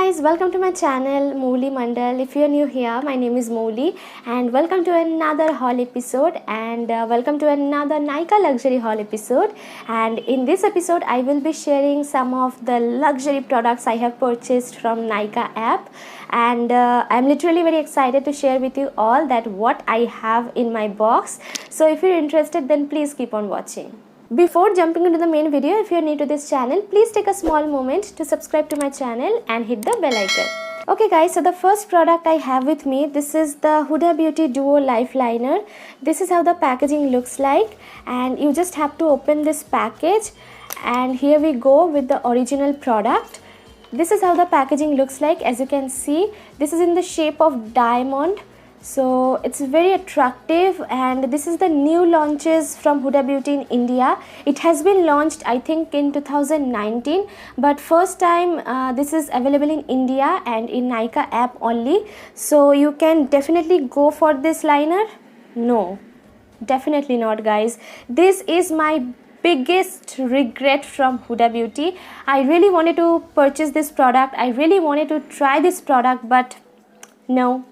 guys, welcome to my channel Mouli Mandal. If you're new here, my name is Mouli and welcome to another haul episode and welcome to another Nykaa luxury haul episode. And in this episode I will be sharing some of the luxury products I have purchased from Nykaa app, and I'm literally very excited to share with you all that what I have in my box. So if you're interested, then please keep on watching. Before jumping into the main video, if you are new to this channel, please take a small moment to subscribe to my channel and hit the bell icon. Okay guys, so the first product I have with me, this is the Huda Beauty Duo Life Liner. This is how the packaging looks like, and you just have to open this package, and here we go with the original product. This is how the packaging looks like. As you can see, this is in the shape of diamond. So it's very attractive, and this is the new launches from Huda Beauty in India. It has been launched I think in 2019, but first time this is available in India and in Nykaa app only. So you can definitely go for this liner. No, definitely not guys. This is my biggest regret from Huda Beauty. I really wanted to purchase this product. I really wanted to try this product, but no,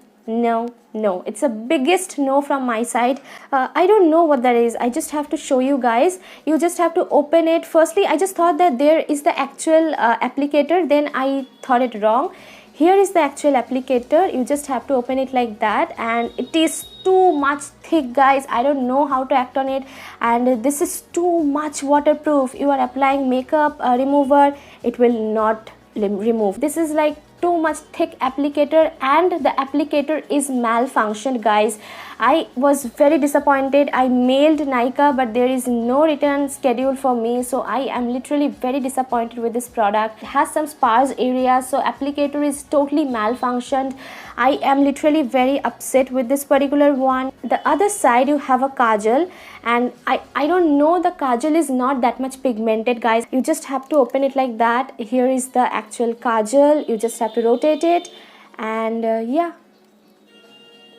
it's a biggest no from my side. I don't know what that is. I just have to show you guys. You just have to open it. Firstly, I just thought that there is the actual applicator, then I thought it wrong. Here is the actual applicator. You just have to open it like that, and it is too much thick guys. I don't know how to act on it, and this is too much waterproof. You are applying makeup remover, it will not remove. This is like too much thick applicator, and the applicator is malfunctioned guys. I was very disappointed. I mailed Nykaa, but there is no return schedule for me, so I am literally very disappointed with this product. It has some sparse areas, so applicator is totally malfunctioned. I am literally very upset with this particular one. The other side you have a kajal, and I don't know, the kajal is not that much pigmented guys. You just have to open it like that. Here is the actual kajal. You just have to rotate it, and yeah,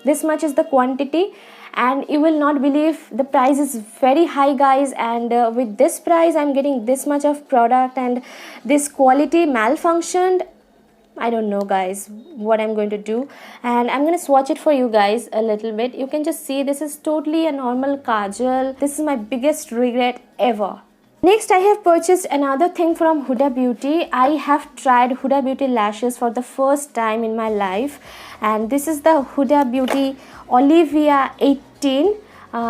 this much is the quantity, and you will not believe the price is very high guys. And with this price I'm getting this much of product, and this quality malfunctioned. I don't know guys what I'm going to do, and I'm gonna swatch it for you guys a little bit. You can just see this is totally a normal kajal. This is my biggest regret ever. Next, I have purchased another thing from Huda Beauty. I have tried Huda Beauty lashes for the first time in my life, and this is the Huda Beauty Olivia 18.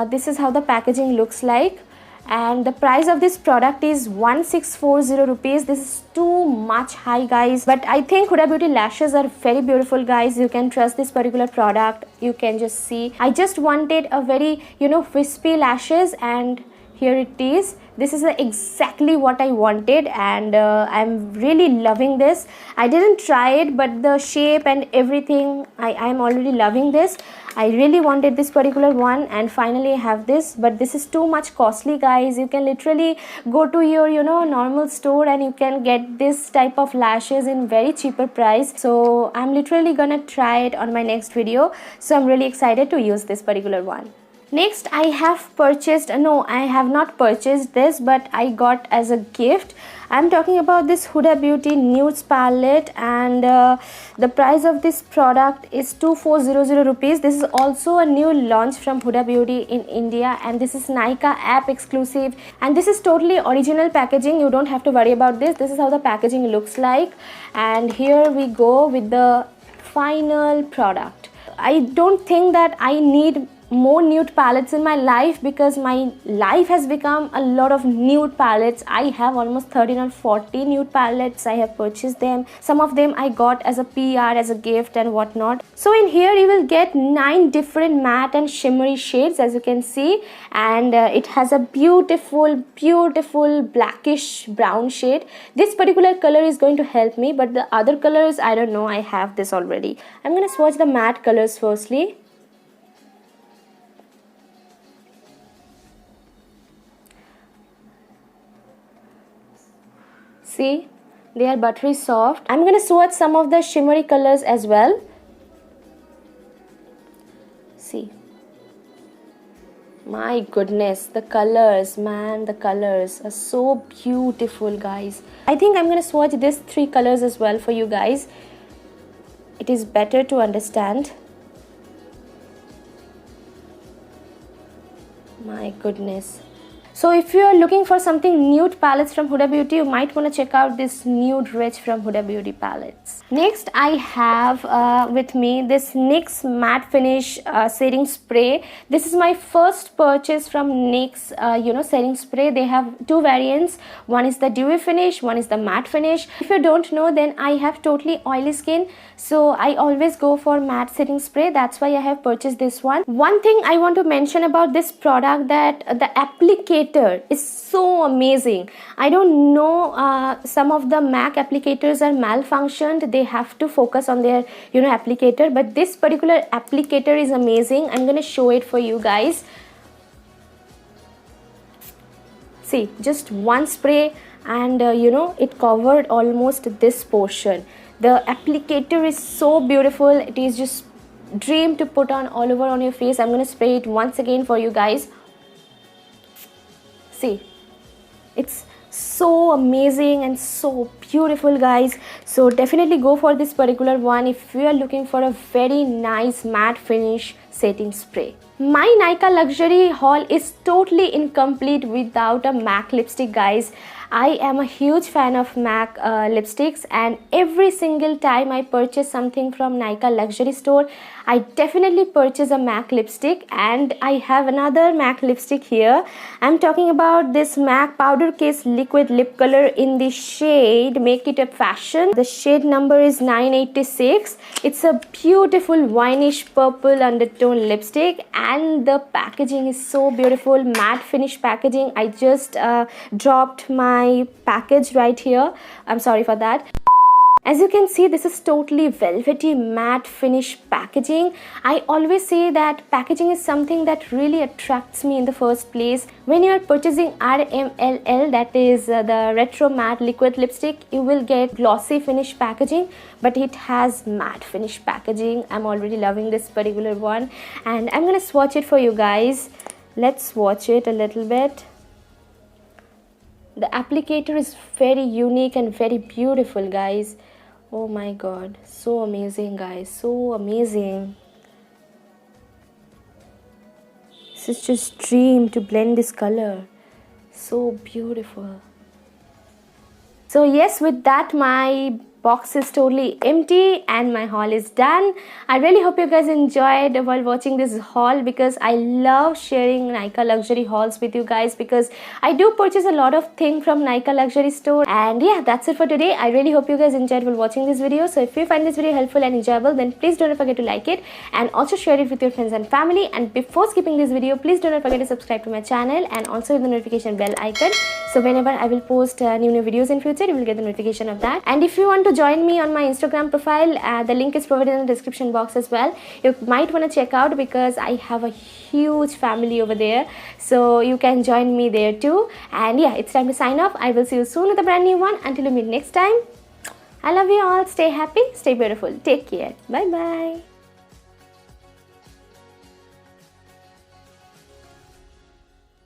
This is how the packaging looks like, and the price of this product is 1640 rupees. This is too much high guys, but I think Huda Beauty lashes are very beautiful guys. You can trust this particular product. You can just see, I just wanted a very wispy lashes, and here it is. This is exactly what I wanted, and I'm really loving this. I didn't try it, but the shape and everything, I'm already loving this. I really wanted this particular one, and finally I have this, but this is too much costly guys. You can literally go to your normal store and you can get this type of lashes in very cheaper price. So I'm literally gonna try it on my next video, so I'm really excited to use this particular one. Next, I have purchased, no, I have not purchased this, but I got as a gift. I'm talking about this Huda Beauty Nudes palette, and the price of this product is 2400 rupees. This is also a new launch from Huda Beauty in India, and this is Nykaa app exclusive, and this is totally original packaging. You don't have to worry about this. This is how the packaging looks like, and here we go with the final product. I don't think that I need more nude palettes in my life, because my life has become a lot of nude palettes. I have almost 13 or 40 nude palettes. I have purchased them. Some of them I got as a PR, as a gift and whatnot. So in here you will get 9 different matte and shimmery shades, as you can see, and it has a beautiful blackish brown shade. This particular color is going to help me, but the other colors, I don't know, I have this already. I'm gonna swatch the matte colors firstly. See, they are buttery soft. I'm gonna swatch some of the shimmery colors as well. See, my goodness, the colors, man, the colors are so beautiful guys. I think I'm gonna swatch these 3 colors as well for you guys. it is better to understand. My goodness. So if you are looking for something nude palettes from Huda Beauty, you might want to check out this Nude Rich from Huda Beauty palettes. Next, I have with me this NYX Matte Finish setting spray. This is my first purchase from NYX, setting spray. They have two variants. One is the dewy finish, one is the matte finish. If you don't know, then I have totally oily skin, so I always go for matte setting spray. That's why I have purchased this one. One thing I want to mention about this product, that the applicator is so amazing. I don't know, some of the MAC applicators are malfunctioned. They have to focus on their applicator, but this particular applicator is amazing. I'm gonna show it for you guys. See, just one spray and it covered almost this portion. The applicator is so beautiful. It is just dream to put on all over on your face. I'm gonna spray it once again for you guys. See, it's so amazing and so beautiful, guys. So definitely go for this particular one if you are looking for a very nice matte finish setting spray. My Nykaa luxury haul is totally incomplete without a MAC lipstick, guys. I am a huge fan of MAC lipsticks, and every single time I purchase something from Nykaa luxury store, I definitely purchase a MAC lipstick. And I have another MAC lipstick here. I'm talking about this MAC Powder Case Liquid Lip Color in the shade Make It a Fashion. The shade number is 986. It's a beautiful wineish purple undertone lipstick, and the packaging is so beautiful, matte finish packaging. I just dropped my package right here. I'm sorry for that. As you can see, this is totally velvety matte finish packaging. I always say that packaging is something that really attracts me in the first place. When you are purchasing RMLL, that is the Retro Matte Liquid Lipstick, you will get glossy finish packaging, but it has matte finish packaging. I'm already loving this particular one, and I'm gonna swatch it for you guys. Let's swatch it a little bit. The applicator is very unique and very beautiful, guys. Oh my god, so amazing, guys, so amazing. This is just dream to blend this color. So beautiful. So yes, with that my box is totally empty and my haul is done. I really hope you guys enjoyed while watching this haul, because I love sharing Nykaa luxury hauls with you guys, because I do purchase a lot of things from Nykaa luxury store. And yeah, that's it for today. I really hope you guys enjoyed while watching this video. So if you find this video helpful and enjoyable, then please don't forget to like it and also share it with your friends and family. And before skipping this video, please don't forget to subscribe to my channel and also hit the notification bell icon, so whenever I will post new videos in future, you will get the notification of that. And if you want to join me on my Instagram profile, the link is provided in the description box as well. You might want to check out, because I have a huge family over there, so you can join me there too. And yeah, it's time to sign off. I will see you soon with a brand new one. Until we meet next time, I love you all. Stay happy, stay beautiful, take care, bye bye.